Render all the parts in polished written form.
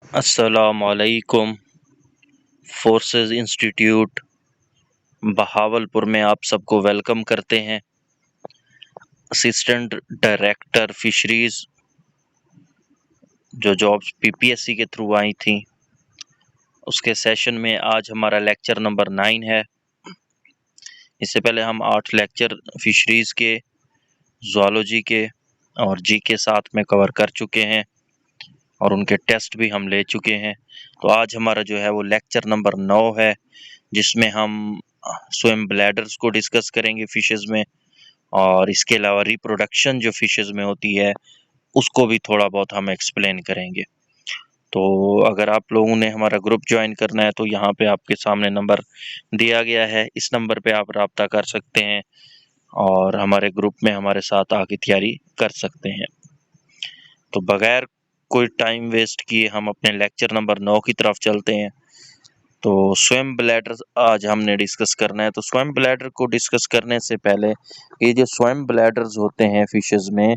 अस्सलामुअलैकुम। Forces institute Bahawalpur में आप सबको वेलकम करते हैं। असिस्टेंट डायरेक्टर फिशरीज जो जॉब्स पीपीएससी के थ्रू आई थी, उसके सेशन में आज हमारा लेक्चर नंबर 9 है। इससे पहले हम 8 लेक्चर फिशरीज के, ज़ूलॉजी के और जी के साथ में कवर कर चुके हैं और उनके टेस्ट भी हम ले चुके हैं। तो आज हमारा जो है वो लेक्चर नंबर 9 है, जिसमें हम स्विम ब्लैडर्स को डिस्कस करेंगे फिशेस में, और इसके अलावा रिप्रोडक्शन जो फिशेस में होती है उसको भी थोड़ा बहुत हम एक्सप्लेन करेंगे। तो अगर आप लोगों ने हमारा ग्रुप ज्वाइन करना है तो यहाँ पे आपके सामने नंबर दिया गया है, इस नंबर पे आप रब्ता कर सकते हैं और हमारे ग्रुप में हमारे साथ आके तैयारी कर सकते हैं। तो बगैर कोई टाइम वेस्ट किए हम अपने लेक्चर नंबर 9 की तरफ चलते हैं। तो स्विम ब्लैडर आज हमने डिस्कस करना है। तो स्विम ब्लैडर को डिस्कस करने से पहले, ये जो स्विम ब्लैडर्स होते हैं फिशेस में,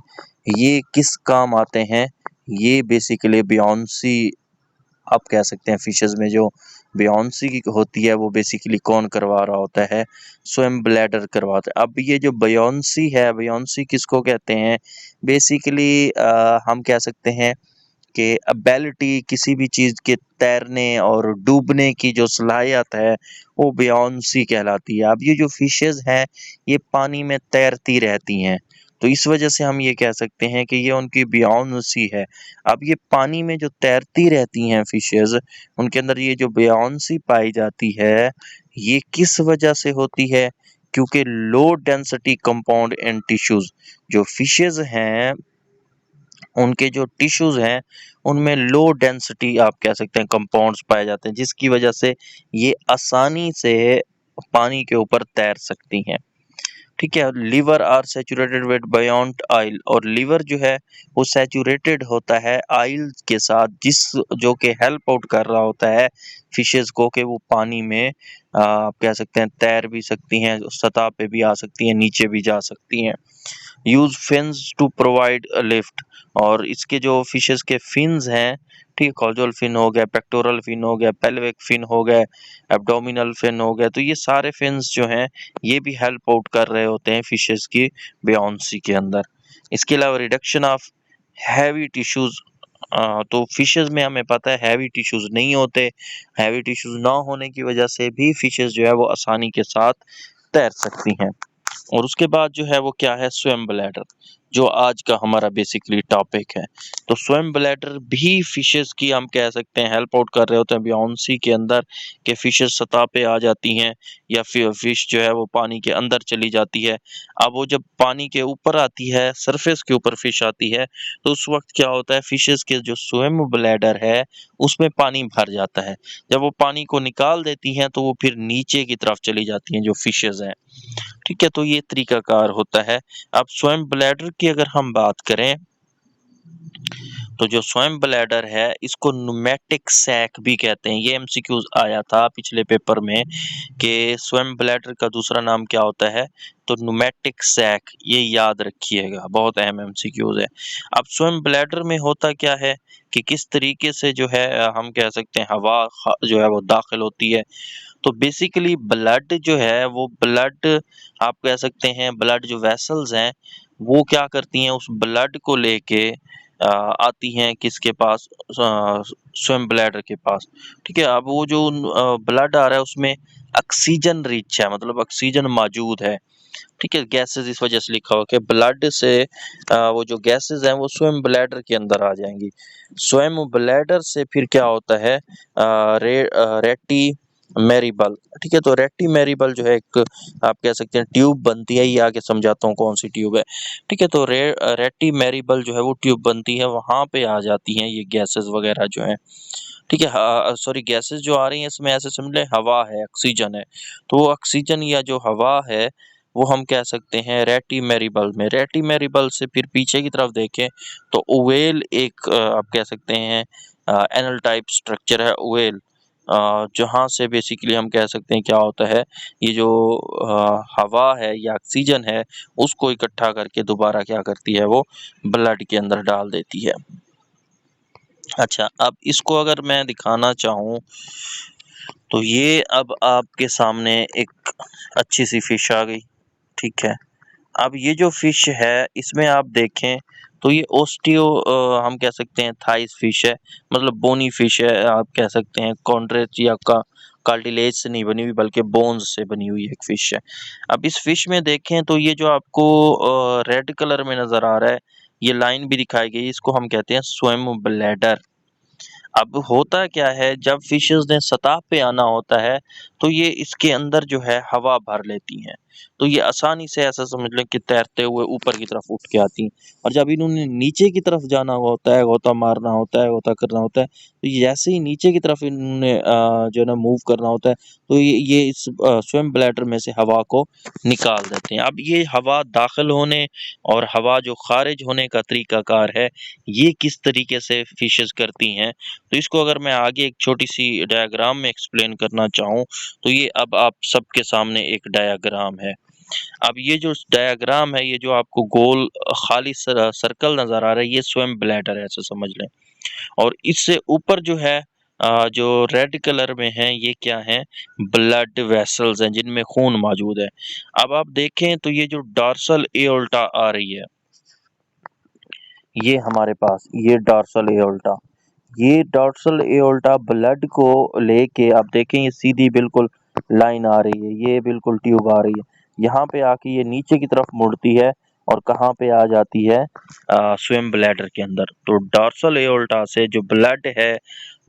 ये किस काम आते हैं? ये बेसिकली बियॉन्सी, आप कह सकते हैं फिशेस में जो बियॉन्सी होती है वो बेसिकली कौन करवा रहा होता है? स्विम ब्लैडर करवाता है। अब ये जो बियॉन्सी है, बियॉन्सी किसको कहते हैं? बेसिकली हम कह सकते हैं कि एबिलिटी, किसी भी चीज़ के तैरने और डूबने की जो सलाहियत है वो बियॉन्सी कहलाती है। अब ये जो फिशेस हैं ये पानी में तैरती रहती हैं, तो इस वजह से हम ये कह सकते हैं कि ये उनकी बियॉन्सी है। अब ये पानी में जो तैरती रहती हैं फिशेस, उनके अंदर ये जो बियॉन्सी पाई जाती है, ये किस वजह से होती है? क्योंकि low density compound in tissues, जो फिशेस हैं उनके जो टिश्यूज हैं उनमें लो डेंसिटी, आप कह सकते हैं, कंपाउंड्स पाए जाते हैं, जिसकी वजह से ये आसानी से पानी के ऊपर तैर सकती हैं। ठीक है। लीवर आर सैचुरेटेड विद बयोंट ऑयल, और लीवर जो है वो सैचुरेटेड होता है ऑयल के साथ, जिस जो कि हेल्प आउट कर रहा होता है फिशेस को कि वो पानी में आप कह सकते हैं तैर भी सकती हैं, सतह पे भी आ सकती हैं, नीचे भी जा सकती हैं। Use fins to provide lift, और इसके जो फिशेस के फिन्स हैं, ठीक है, कॉजल फिन हो गया, पेक्टोरल फिन हो गया, पेल्विक फिन हो गया, एब्डोमिनल फिन हो गया, तो ये सारे फिन्स जो हैं ये भी हेल्प आउट कर रहे होते हैं फिशेस की बियॉन्सी के अंदर। इसके अलावा रिडक्शन ऑफ हैवी टिश्यूज, तो फिशेस में हमें पता है हैवी टिश्यूज नहीं होते। हैवी टिश्यूज ना होने की वजह से भी फिशेस जो है वो आसानी के साथ तैर सकती हैं। और उसके बाद जो है वो क्या है? स्विम ब्लैडर, जो आज का हमारा बेसिकली टॉपिक है। तो स्विम ब्लैडर भी फिशेस की, हम कह सकते हैं, हेल्प आउट कर रहे होते हैं बियॉन्सी के अंदर, कि फिशेस सतह पे आ जाती हैं या फिर फिश जो है वो पानी के अंदर चली जाती है। अब वो जब पानी के ऊपर आती है, सरफेस के ऊपर फिश आती है, तो उस वक्त क्या होता है, फिशेस के जो स्विम ब्लैडर है उसमें पानी भर जाता है। जब वो पानी को निकाल देती हैं तो वो फिर नीचे की तरफ चली जाती हैं जो फिशेस हैं। ठीक है, तो ये तरीकाकार होता है। अब स्वयं ब्लैडर की अगर हम बात करें, तो जो स्वयं ब्लैडर है इसको न्यूमेटिक सैक भी कहते हैं। ये एमसीक्यूज आया था पिछले पेपर में कि स्वयं ब्लैडर का दूसरा नाम क्या होता है, तो न्यूमेटिक सैक, ये याद रखिएगा, बहुत अहम एमसीक्यूज है। अब स्वयं ब्लैडर में होता क्या है कि किस तरीके से जो है हम कह सकते हैं हवा जो है वो दाखिल होती है। तो बेसिकली ब्लड जो है वो ब्लड, आप कह सकते हैं ब्लड जो वेसल्स हैं वो क्या करती हैं, उस ब्लड को लेके आती हैं किसके पास? स्विम ब्लैडर के पास। ठीक है। अब वो जो ब्लड आ रहा है उसमें ऑक्सीजन रिच है, मतलब ऑक्सीजन मौजूद है। ठीक है, गैसेस इस वजह से लिखा हुआ कि ब्लड से वो जो गैसेस हैं वो स्वयं ब्लैडर के अंदर आ जाएंगी। स्वयं ब्लैडर से फिर क्या होता है, रेटी मैरीबल। ठीक है, तो रेटी मैरीबल जो है एक, आप कह सकते हैं, ट्यूब बनती है। ये आगे समझाता हूँ कौन सी ट्यूब है। ठीक है, तो रेटी मैरीबल जो है वो ट्यूब बनती है, वहां पे आ जाती हैं ये गैसेस वगैरह जो है। ठीक है, सॉरी, गैसेस जो आ रही हैं इसमें ऐसे समझ लें हवा है, ऑक्सीजन है, तो वो ऑक्सीजन या जो हवा है वो हम कह सकते हैं रेटी मैरीबल में। रेटी मैरीबल से फिर पीछे की तरफ देखें तो ओवेल एक, आप कह सकते हैं, एनल टाइप स्ट्रक्चर है ओवेल, जहाँ से बेसिकली हम कह सकते हैं क्या होता है, ये जो हवा है या ऑक्सीजन है उसको इकट्ठा करके दोबारा क्या करती है, वो ब्लड के अंदर डाल देती है। अच्छा, अब इसको अगर मैं दिखाना चाहूँ तो ये अब आपके सामने एक अच्छी सी फिश आ गई, ठीक है। अब ये जो फिश है इसमें आप देखें तो ये ओस्टियो हम कह सकते हैं थाइस फिश है, मतलब बोनी फिश है, आप कह सकते हैं कॉन्ड्रेच या का कार्टिलेज से नहीं बनी हुई बल्कि बोन्स से बनी हुई एक फिश है। अब इस फिश में देखें तो ये जो आपको रेड कलर में नजर आ रहा है, ये लाइन भी दिखाई गई, इसको हम कहते हैं स्विम ब्लैडर। अब होता क्या है, जब फिशेस ने सतह पे आना होता है तो ये इसके अंदर जो है हवा भर लेती हैं, तो ये आसानी से ऐसा समझ लें कि तैरते हुए ऊपर की तरफ उठ के आती हैं। और जब इन्होंने नीचे की तरफ जाना होता है, गोता मारना होता है, गोता करना होता है, तो जैसे ही नीचे की तरफ इन्होंने जो है ना मूव करना होता है तो ये इस स्विम ब्लैडर में से हवा को निकाल देते हैं। अब ये हवा दाखिल होने और हवा जो खारिज होने का तरीकाकार है, ये किस तरीके से फिशेस करती हैं, तो इसको अगर मैं आगे एक छोटी सी डायग्राम में एक्सप्लेन करना चाहूँ तो ये अब आप सबके सामने एक डायग्राम है। अब ये जो डायग्राम है, ये जो आपको गोल खाली सर्कल नजर आ रहा है, ये स्विम ब्लैडर है, ऐसे समझ लें। और इससे ऊपर जो है जो रेड कलर में है, ये क्या है, ब्लड वेसल्स हैं जिनमें खून मौजूद है। अब आप देखें तो ये जो डॉर्सल एओर्टा आ रही है, ये हमारे पास ये डॉर्सल एओर्टा, ये डॉर्सल एओर्टा ब्लड को लेके आप देखें, ये सीधी बिल्कुल लाइन आ रही है, ये बिल्कुल ट्यूब आ रही है, यहाँ पे आके ये नीचे की तरफ मुड़ती है और कहाँ पे आ जाती है, स्विम ब्लैडर के अंदर। तो डॉर्सल एओर्टा से जो ब्लड है,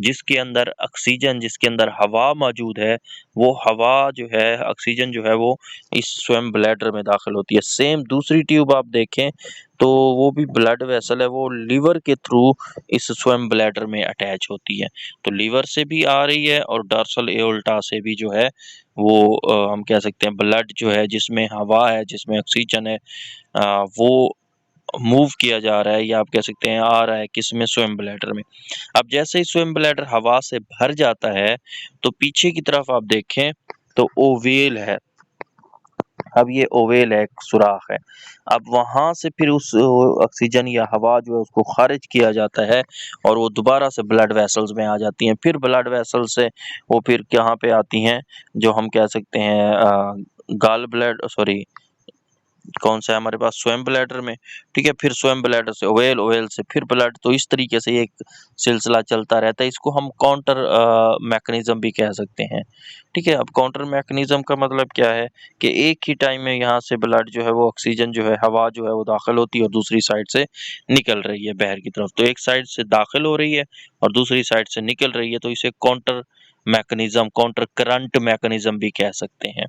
जिसके अंदर ऑक्सीजन, जिसके अंदर हवा मौजूद है, वो हवा जो है, ऑक्सीजन जो है, वो इस स्विम ब्लैडर में दाखिल होती है। सेम दूसरी ट्यूब आप देखें तो वो भी ब्लड वेसल है, वो लीवर के थ्रू इस स्विम ब्लैडर में अटैच होती है। तो लीवर से भी आ रही है और डॉर्सल एओर्टा से भी जो है वो हम कह सकते हैं ब्लड जो है, जिसमें हवा है, जिसमें ऑक्सीजन है, वो मूव किया जा रहा है, या आप कह सकते हैं आ रहा है किसमें, स्विम ब्लैडर में। अब जैसे ही स्विम ब्लैडर हवा से भर जाता है तो पीछे की तरफ आप देखें तो ओवेल है। अब ये ओवेल है, एक सुराख है। अब वहां से फिर उस ऑक्सीजन या हवा जो है उसको खारिज किया जाता है और वो दोबारा से ब्लड वेसल्स में आ जाती हैं। फिर ब्लड वेसल से वो फिर कहाँ पे आती हैं, जो हम कह सकते हैं गाल ब्लड, सॉरी कौन सा है हमारे पास, स्विम ब्लैडर में, ठीक है। फिर स्विम ब्लैडर से ओवेल, ओवेल से फिर ब्लड, तो इस तरीके से ये एक सिलसिला चलता रहता है। इसको हम काउंटर मैकेनिज्म भी कह सकते हैं, ठीक है। अब काउंटर मैकेनिज्म का मतलब क्या है कि एक ही टाइम में यहाँ से ब्लड जो है वो ऑक्सीजन जो है, हवा जो है वो दाखिल होती है और दूसरी साइड से निकल रही है बाहर की तरफ। तो एक साइड से दाखिल हो रही है और दूसरी साइड से निकल रही है, तो इसे counter mechanism, counter current mechanism भी कह सकते हैं,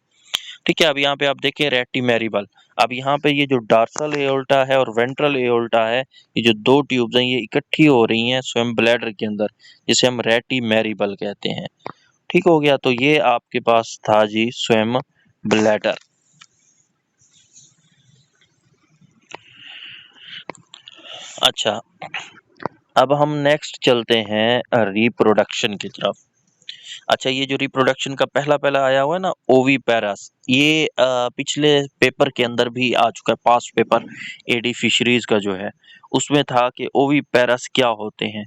ठीक है। अब यहाँ पे आप देखें रेटी मैरीबल। अब यहाँ पे ये जो डॉर्सल एओर्टा है और वेंट्रल एओर्टा है, ये जो दो ट्यूब्स हैं, ये इकट्ठी हो रही हैं स्विम ब्लैडर के अंदर, जिसे हम रेटी मैरीबल कहते हैं, ठीक हो गया। तो ये आपके पास था जी स्विम ब्लैडर। अच्छा, अब हम नेक्स्ट चलते हैं रिप्रोडक्शन की तरफ। अच्छा, ये जो रिप्रोडक्शन का पहला पहला आया हुआ है ना, ओवी पैरास, ये पिछले पेपर के अंदर भी आ चुका है, पास्ट पेपर एडी फिशरीज का जो है उसमें था कि ओवी पैरास क्या होते हैं।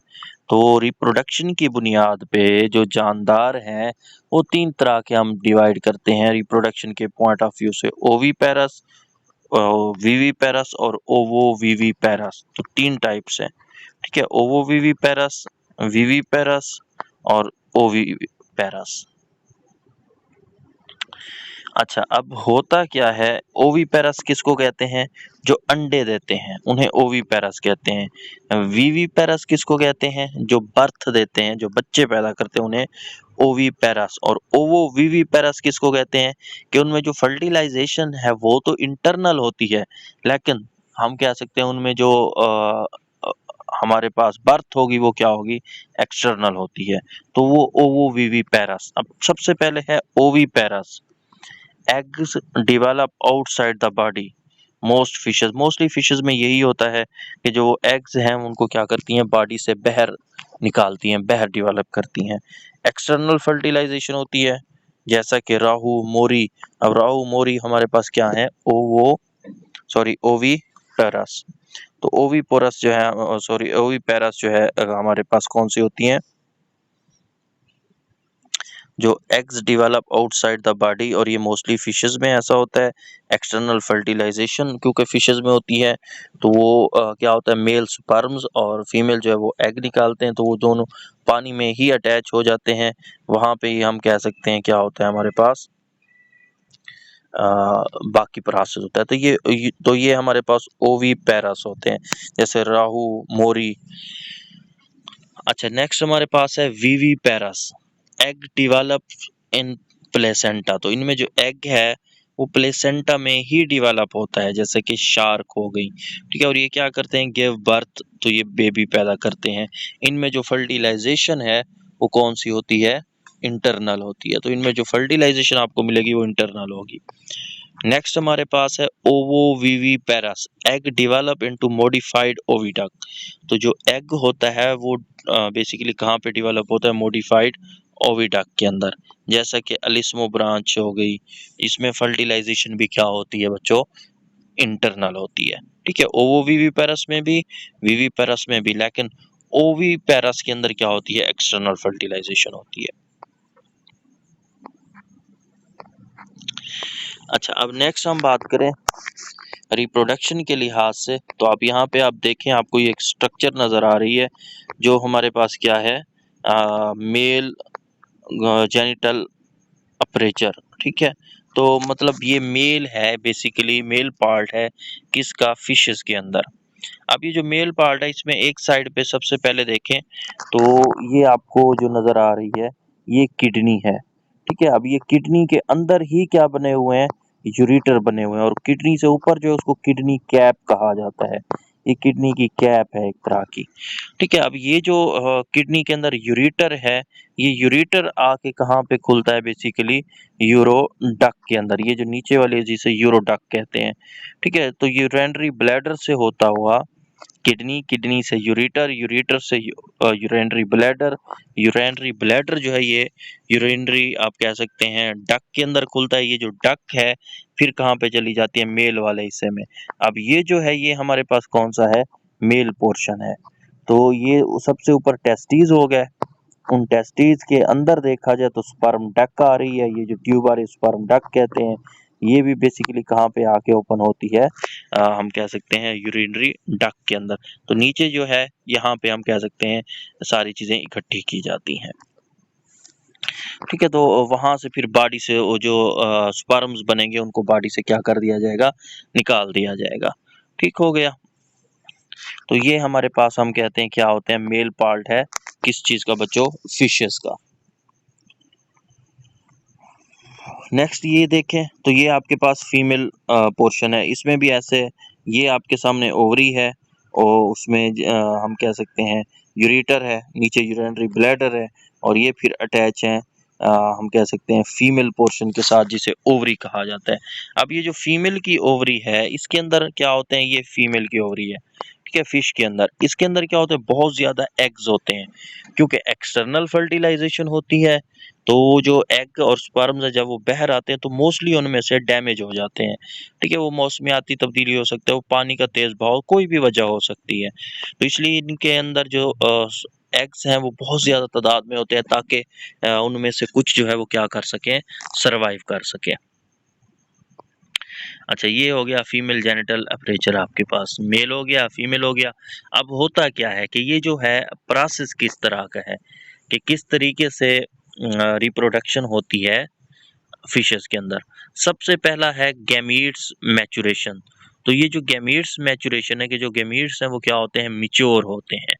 तो रिप्रोडक्शन की बुनियाद पे जो जानदार हैं वो तीन तरह के हम डिवाइड करते हैं रिप्रोडक्शन के पॉइंट ऑफ व्यू से, ओवी पैरास, वीवी पैरास और ओवो वीवी पैरास। तो तीन टाइप्स हैं, ठीक है, ओवो वीवी पैरास, वीवी पैरास और ओवी पैरास। अच्छा, अब होता क्या है, ओवी पैरास किसको कहते हैं, जो अंडे देते हैं उन्हें ओवी पैरास कहते हैं। वीवी पैरास किसको कहते हैं, जो बर्थ देते हैं, जो बच्चे पैदा करते हैं, उन्हें ओवी पैरास। और ओवो वीवी पैरास किसको कहते हैं कि उनमें जो फर्टिलाइजेशन है वो तो इंटरनल होती है, लेकिन हम कह सकते हैं उनमें जो अ, हमारे पास बर्थ होगी वो क्या होगी, एक्सटर्नल होती है। तो वो ओवो वीवी पैरास। अब सबसे पहले है ओवी Paris. Eggs develop outside the body, mostly fishes में यही होता है कि जो एग्स हैं उनको क्या करती हैं, बॉडी से बाहर निकालती हैं, बाहर डेवलप करती हैं। एक्सटर्नल फर्टिलाइजेशन होती है, जैसा कि राहू मोरी। अब राहू मोरी हमारे पास क्या है, ओवी पैरास। तो ओविपोरस जो है, सॉरी ओविपेरस जो है हमारे पास कौन सी होती हैं, जो eggs develop outside the body, और ये मोस्टली फिशेस में ऐसा होता है। एक्सटर्नल फर्टिलाइजेशन क्योंकि फिशेस में होती है, तो वो क्या होता है, मेल स्पर्म्स और फीमेल जो है वो एग निकालते हैं, तो वो दोनों पानी में ही अटैच हो जाते हैं। वहाँ पे ही हम कह सकते हैं क्या होता है हमारे पास बाकी प्रोसेस होता है। तो ये हमारे पास ओवीपेरस होते हैं, जैसे राहु, मोरी। अच्छा, नेक्स्ट हमारे पास है viviparous, egg develop in placenta. तो इनमें जो एग है वो प्लेसेंटा में ही डेवलप होता है, जैसे कि शार्क हो गई, ठीक है। और ये क्या करते हैं, गिव बर्थ, तो ये बेबी पैदा करते हैं। इनमें जो फर्टिलाइजेशन है वो कौन सी होती है, इंटरनल होती है। तो इनमें जो फर्टिलाइजेशन आपको मिलेगी वो इंटरनल होगी। नेक्स्ट हमारे पास है ovoviviparous, egg develop into modified oviduct. तो जो एग होता है वो बेसिकली कहाँ पे डेवलप होता है, मॉडिफाइड ओविडक्ट के अंदर, जैसा कि अलिस्मो ब्रांच हो गई। इसमें फर्टिलाइजेशन भी क्या होती है बच्चों, इंटरनल होती है, ठीक है। ओवोविविपेरस में भी, विविपेरस में भी, लेकिन ओविपेरस के अंदर क्या होती है, एक्सटर्नल फर्टिलाइजेशन होती है। अच्छा, अब नेक्स्ट हम बात करें रिप्रोडक्शन के लिहाज से, तो आप यहाँ पे आप देखें, आपको ये एक स्ट्रक्चर नज़र आ रही है, जो हमारे पास क्या है, मेल जेनिटल अपर्चर, ठीक है। तो मतलब ये मेल है, बेसिकली मेल पार्ट है किसका, फिशेस के अंदर। अब ये जो मेल पार्ट है, इसमें एक साइड पे सबसे पहले देखें तो ये आपको जो नज़र आ रही है ये किडनी है, ठीक है। अब ये किडनी के अंदर ही क्या बने हुए हैं, यूरेटर बने हुए हैं, और किडनी से ऊपर जो है उसको किडनी कैप कहा जाता है। ये किडनी की कैप है एक तरह की, ठीक है। अब ये जो किडनी के अंदर यूरेटर है, ये यूरेटर आके कहाँ पे खुलता है, बेसिकली यूरोडक्ट के अंदर, ये जो नीचे वाली जिसे यूरोडक्ट कहते हैं, ठीक है। तो यूरिनरी ब्लैडर से होता हुआ किडनी, किडनी से यूरेटर, यूरेटर से यूरिनरी ब्लैडर, यूरिनरी ब्लैडर जो है ये यूरिनरी आप कह सकते हैं डक के अंदर खुलता है। ये जो डक है फिर कहाँ पे चली जाती है, मेल वाले हिस्से में। अब ये जो है ये हमारे पास कौन सा है, मेल पोर्शन है। तो ये सबसे ऊपर टेस्टीज हो गए, उन टेस्टीज के अंदर देखा जाए तो स्पर्म डक आ रही है, ये जो ट्यूब आ रही है स्पर्म डक कहते हैं। ये भी बेसिकली कहाँ पे आके ओपन होती है, हम कह सकते हैं यूरिनरी डक के अंदर। तो नीचे जो है यहाँ पे हम कह सकते हैं सारी चीजें इकट्ठी की जाती हैं, ठीक है। तो वहां से फिर बॉडी से वो जो स्पर्म्स बनेंगे उनको बॉडी से क्या कर दिया जाएगा, निकाल दिया जाएगा, ठीक हो गया। तो ये हमारे पास हम कहते हैं क्या होते हैं, मेल पार्ट है किस चीज का बच्चों, फिशेस का। नेक्स्ट ये देखें तो ये आपके पास फीमेल पोर्शन है, इसमें भी ऐसे, ये आपके सामने ओवरी है और उसमें हम कह सकते हैं यूरेटर है, नीचे यूरिनरी ब्लैडर है, और ये फिर अटैच है हम कह सकते हैं फीमेल पोर्शन के साथ, जिसे ओवरी कहा जाता है। अब ये जो फीमेल की ओवरी है इसके अंदर क्या होते हैं, ये फीमेल की ओवरी है, ठीक है। फिश के अंदर, इसके अंदर क्या होता है, बहुत ज्यादा एग्स होते हैं, क्योंकि एक्सटर्नल फर्टिलाइजेशन होती है। तो जो एग और स्पर्म्स है जब वो बाहर आते हैं तो मोस्टली उनमें से डैमेज हो जाते हैं, ठीक है। वो मौसमियाती तब्दीली हो सकता है, वो पानी का तेज बहाव, कोई भी वजह हो सकती है। तो इसलिए इनके अंदर जो एग्स हैं वो बहुत ज़्यादा तादाद में होते हैं, ताकि उनमें से कुछ जो है वो क्या कर सकें, सरवाइव कर सकें। अच्छा, ये हो गया फीमेल जेनिटल अपर्चर, आपके पास मेल हो गया, फीमेल हो गया। अब होता क्या है कि ये जो है प्रोसेस किस तरह का है, कि किस तरीके से रिप्रोडक्शन होती है फिशेस के अंदर। सबसे पहला है गैमीट्स मैचुरेशन। तो ये जो गैमीट्स मैचुरेशन है, कि जो गैमीट्स हैं वो क्या होते हैं, मिच्योर होते हैं।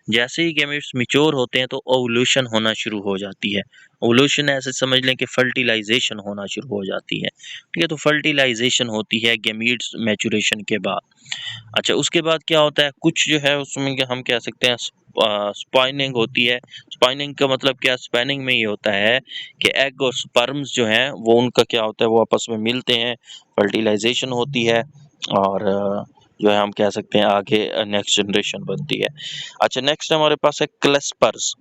जैसे ही गैमेट्स मैच्योर होते हैं तो ओवुलेशन होना शुरू हो जाती है। ओवुलेशन ऐसे समझ लें कि फर्टिलाइजेशन होना शुरू हो जाती है, ठीक है। तो फर्टिलाइजेशन होती है गैमेट्स मैचुरेशन के बाद। अच्छा, उसके बाद क्या होता है, कुछ जो है उसमें हम कह सकते हैं स्पाइनिंग होती है। स्पाइनिंग का मतलब क्या, स्पैनिंग में ये होता है कि एग और स्पर्म्स जो हैं वो उनका क्या होता है, वो आपस में मिलते हैं, फर्टिलाइजेशन होती है, और जो है हम कह सकते हैं आगे नेक्स्ट जनरेशन बनती है। अच्छा, नेक्स्ट हमारे पास है क्लेस्पर्स।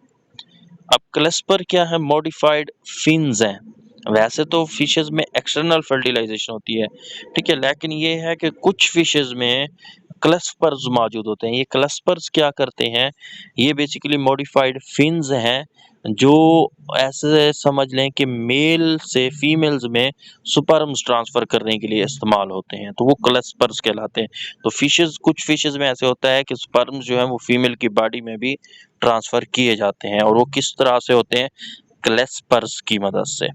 अब क्लेस्पर क्या है, मॉडिफाइड फिन्स हैं। वैसे तो फिशेस में एक्सटर्नल फर्टिलाइजेशन होती है, ठीक है, लेकिन ये है कि कुछ फिशेस में क्लस्पर्स मौजूद होते हैं। ये क्लस्पर्स क्या करते हैं, ये बेसिकली मॉडिफाइड फिन्स हैं जो ऐसे समझ लें कि मेल से फीमेल्स में स्पर्म्स ट्रांसफर करने के लिए इस्तेमाल होते हैं, तो वो क्लस्पर्स कहलाते हैं। तो फिशेस, कुछ फिशेस में ऐसे होता है कि स्पर्म्स जो है वो फीमेल की बॉडी में भी ट्रांसफर किए जाते हैं, और वो किस तरह से होते हैं, क्लस्पर्स की मदद से।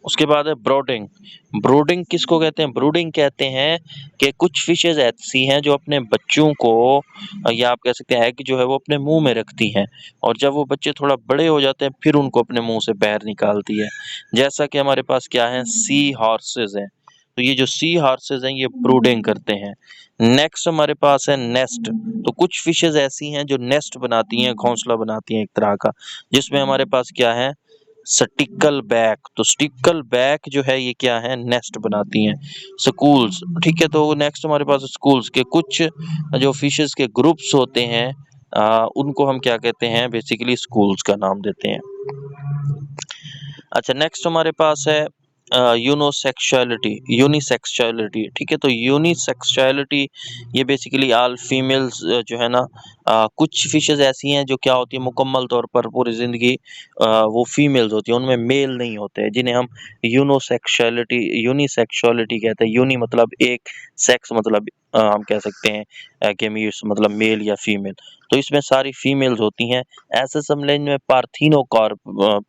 उसके बाद है ब्रोडिंग। ब्रूडिंग किसको कहते हैं, ब्रूडिंग कहते हैं कि कुछ फिशेज ऐसी हैं जो अपने बच्चों को, या आप कह सकते हैं एग जो है वो अपने मुंह में रखती हैं, और जब वो बच्चे थोड़ा बड़े हो जाते हैं फिर उनको अपने मुंह से बाहर निकालती है। जैसा कि हमारे पास क्या है, सी हॉर्सेज हैं। तो ये जो सी हॉर्सेज हैं ये ब्रूडिंग करते हैं। नेक्स्ट हमारे पास है नेस्ट। तो कुछ फिशेज ऐसी हैं जो नेस्ट बनाती हैं, घोंसला बनाती हैं एक तरह का, जिसमें हमारे पास क्या है, स्टिकल बैक। तो स्टिकल बैक जो है ये क्या है, नेस्ट बनाती हैं। स्कूल्स, ठीक है। तो नेक्स्ट हमारे पास स्कूल्स के कुछ जो फिशेस के ग्रुप्स होते हैं, उनको हम क्या कहते हैं, बेसिकली स्कूल्स का नाम देते हैं। अच्छा, नेक्स्ट हमारे पास है यूनिसेक्सुअलिटी। ठीक है, तो यूनिसेक्सुअलिटी ये बेसिकली ऑल फीमेल्स जो है ना, कुछ फिशेस ऐसी हैं जो क्या होती है, मुकम्मल तौर पर पूरी जिंदगी वो फीमेल्स होती हैं, उनमें मेल नहीं होते हैं, जिन्हें हम यूनिसेक्सुअलिटी कहते हैं। यूनि मतलब एक, सेक्स मतलब हम कह सकते हैं गेमीट्स मतलब मेल या फीमेल। तो इसमें सारी फीमेल्स होती हैं। ऐसे समलेंज में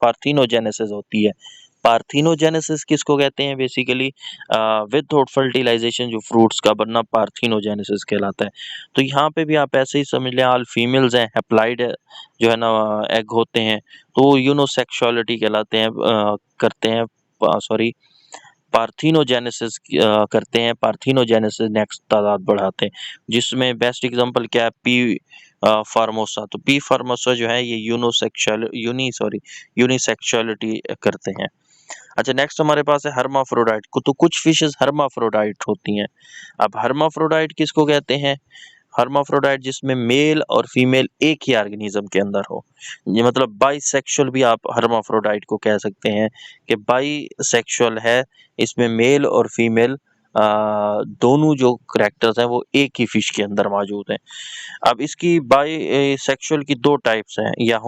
पार्थिनोजेनेसिस होती है। पार्थिनोजेनेसिस किसको कहते हैं, बेसिकली विदाउट फर्टिलाइजेशन जो फ्रूट्स का बनना पार्थिनोजेनेसिस कहलाता है। तो यहाँ पे भी आप ऐसे ही समझ लें, ऑल फीमेल्स हैं, हैप्लाइड जो है ना एग होते हैं, तो यूनिसेक्सुअलिटी कहलाते हैं, करते हैं, सॉरी, पार्थिनोजेनेसिस करते हैं। पार्थिनोजेनेसिस नेक्स्ट तादाद बढ़ाते हैं, जिसमें बेस्ट एग्जांपल क्या है, पी फार्मोसा। तो पी फार्मोसा जो है ये यूनिसेक्सुअलिटी करते हैं। अच्छा, नेक्स्ट हमारे पास है हर्माफ्रोडाइट। तो कुछ फिशेस हर्माफ्रोडाइट होती हैं। अब हर्माफ्रोडाइट किसको कहते हैं, हर्माफ्रोडाइट जिसमें मेल और फीमेल एक ही ऑर्गेनिज्म के अंदर हो। ये मतलब बाइसेक्सुअल भी आप हर्माफ्रोडाइट को कह सकते हैं कि बाइसेक्सुअल है, इसमें मेल और फीमेल दोनों जो करेक्टर्स हैं वो एक ही फिश के अंदर मौजूद हैं। अब इसकी बाइसेक्सुअल की दो टाइप्स हैं, या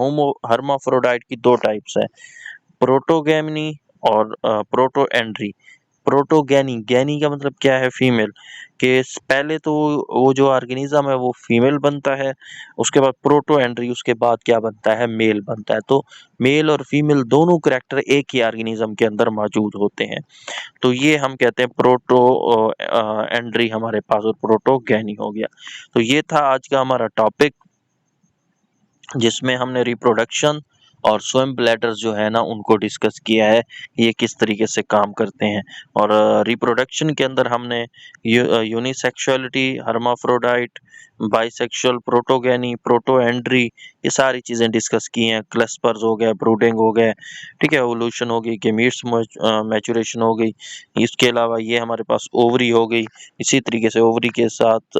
हर्माफ्रोडाइट की दो टाइप्स हैं, प्रोटोगैमनी और प्रोटोएंड्री। प्रोटोगैनी, गैनी का मतलब क्या है, फीमेल। के पहले तो वो जो ऑर्गेनिज्म है वो फीमेल बनता है, उसके बाद प्रोटोएंड्री, उसके बाद क्या बनता है, मेल बनता है। तो मेल और फीमेल दोनों करैक्टर एक ही ऑर्गेनिज्म के अंदर मौजूद होते हैं। तो ये हम कहते हैं प्रोटो एंड्री हमारे पास, और प्रोटोगैनी हो गया। तो ये था आज का हमारा टॉपिक, जिसमें हमने रिप्रोडक्शन और स्विम ब्लैडर्स जो है ना उनको डिस्कस किया है, ये किस तरीके से काम करते हैं। और रिप्रोडक्शन के अंदर हमने यूनिसेक्सुअलिटी, हर्माफ्रोडाइट, बाइसेक्सुअल, प्रोटोगैनी, प्रोटोएंड्री, ये सारी चीज़ें डिस्कस की हैं। क्लस्पर्स हो गए, ब्रूडिंग हो गए, ठीक है, एवोल्यूशन हो गई, गेमीट्स मैचुरेशन हो गई। इसके अलावा ये हमारे पास ओवरी हो गई। इसी तरीके से ओवरी के साथ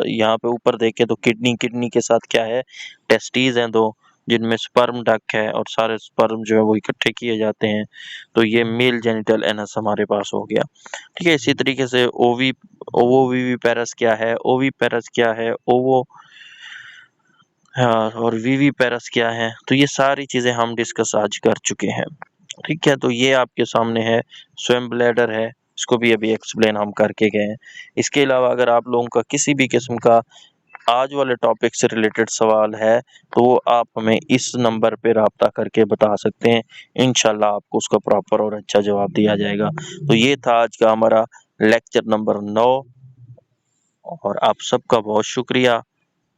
यहाँ पे ऊपर देखें तो किडनी के साथ क्या है, टेस्टीज हैं दो, जिनमें स्पर्म डक है, और सारे स्पर्म जो है वो इकट्ठे किए जाते हैं। तो ये मेल जेनिटल एनस हमारे पास हो गया। ठीक है, इसी तरीके से ओवोविविपेरस क्या है, ओविपेरस क्या है, और विविपेरस क्या है, तो ये सारी चीजें हम डिस्कस आज कर चुके हैं। ठीक है, तो ये आपके सामने है, स्विम ब्लैडर है, इसको भी अभी एक्सप्लेन हम करके गए हैं। इसके अलावा अगर आप लोगों का किसी भी किस्म का आज वाले टॉपिक से रिलेटेड सवाल है तो आप हमें इस नंबर पे राब्ता करके बता सकते हैं, इंशाल्लाह आपको उसका प्रॉपर और अच्छा जवाब दिया जाएगा। तो ये था आज का हमारा लेक्चर नंबर 9, और आप सबका बहुत शुक्रिया।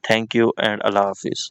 थैंक यू एंड अल्लाह हाफिज़।